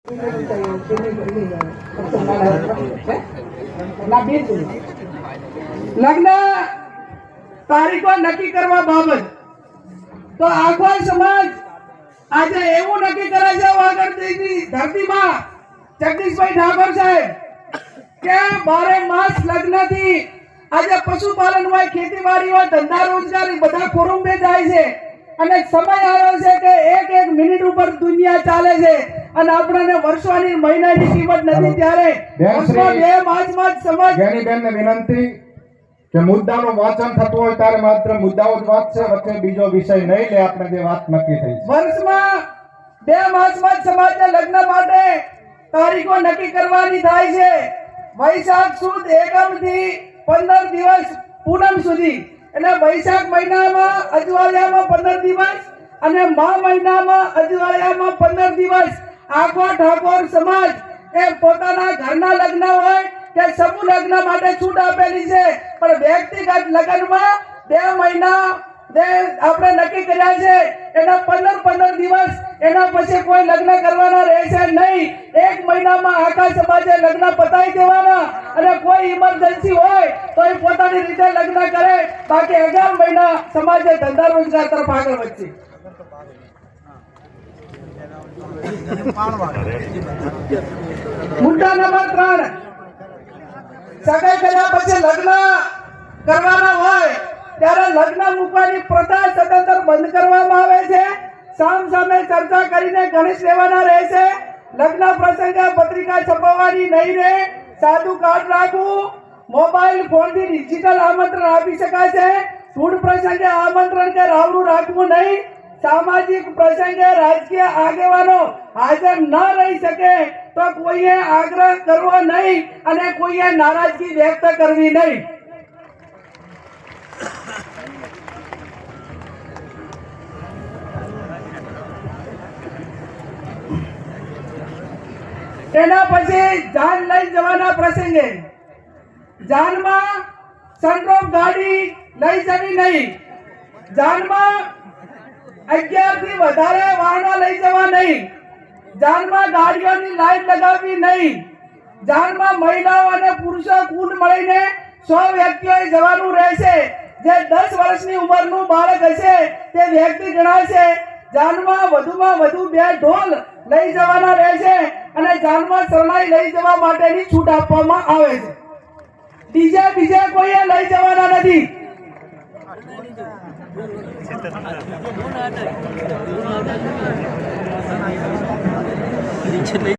લગ્ન તારીખો નક્કી કરવા બાબત તો આખો સમાજ આજે એવું નક્કી કરે છે વાગડની ધરતીમાં જગદીશભાઈ ઠાકોર સાહેબ કે 12 માસ લગ્નથી આજે પશુપાલન હોય, ખેતીવાડી હોય, ધંધા રોજગારી બધા કુરુંબે જાય છે અને સમય આવ્યો છે કે એક એક મિનિટ ઉપર દુનિયા ચાલે છે અને આપણને વર્ષોની મહિનાની કિંમત નથી ત્યારે વર્ષો 2 માસમાં જ સમાજ જ્ઞાનીબેનને વિનંતી કે મુદ્દાનું વાંચન થતું હોય ત્યારે માત્ર મુદ્દાઓ જ વાંચશે, વચ્ચે બીજો વિષય નહીં લે. આપણે જે વાત નક્કી થઈ વર્ષમાં 2 માસમાં જ સમાજના લગ્ન માટે તારીખો નક્કી કરવાની થાય છે. વૈશાખ સુદ એકમ થી 15 દિવસ પૂનમ સુધી એટલે વૈશાખ મહિનામાં અજવાળિયામાં 15 દિવસ અને મા મહિનામાં અજવાળિયામાં 15 દિવસ આખો ઠાકોર સમાજ એ પોતાના ઘરના લગ્ન હોય કે સમૂહ લગ્ન માટે છૂટ આપેલી છે, પણ વ્યક્તિગત લગ્નમાં 2 મહિના આપણે નક્કી કર્યા છે એના 15 દિવસ એના પછી કોઈ લગ્ન કરવાના રહેશે નહીં. 1 મહિનામાં આખા સમાજે લગ્ન પતાવી દેવાના અને કોઈ ઇમરજન્સી હોય તો એ પોતાની રીતે લગ્ન કરે, બાકી 11 મહિના સમાજે ધંધા રોજગાર તરફ આગળ વધશે. મુદ્દા નંબર 3, સગાઈ કર્યા પછી લગ્ન કરવાના હોય ત્યારે લગ્ન મૂકવાની પ્રથા સદંતર બંધ કરવામાં આવે છે. સામ સામે ચર્ચા કરીને ગણેશ લેવાના રહેશે. લગ્ન પ્રસંગે પત્રિકા છપાવવાની નહીં રહે. સાદું કાર્ડ રાખવું. મોબાઈલ ફોનથી ડિજિટલ આમંત્રણ આપી શકાશે. શુભ પ્રસંગે આમંત્રણ કે રાવણું રાખવું નહીં. સામાજિક પ્રસંગે રાજકીય આગેવાનો હાજર ન રહી શકે તો કોઈએ આગ્રહ કરવો નહીં અને કોઈએ નારાજગી વ્યક્ત કરવી નહીં. તેના પછી જાન લઈ જવાના પ્રસંગે જાનમાં સનરૂફ ગાડી લઈ જવી નહીં. જાનમાં 11 થી વધારે વાહનો લઈ જવા નહીં. જાનમાં ગાડીઓની લાઈન લગાવવી નહીં. જાનમાં મહિલાઓ અને પુરુષો કુલ મળીને 100 વ્યક્તિઓએ જવાનું રહેશે. જે 10 વર્ષની ઉંમરનું બાળક હશે તે વ્યક્તિ ગણાશે. જાનમાં વધુમાં વધુ 2 ઢોલ લઈ જવાના રહેશે અને જાનમાં શરણાઈ લઈ જવા માટેની છૂટ આપવામાં આવે છે. બીજે કોઈએ લઈ જવાના નથી.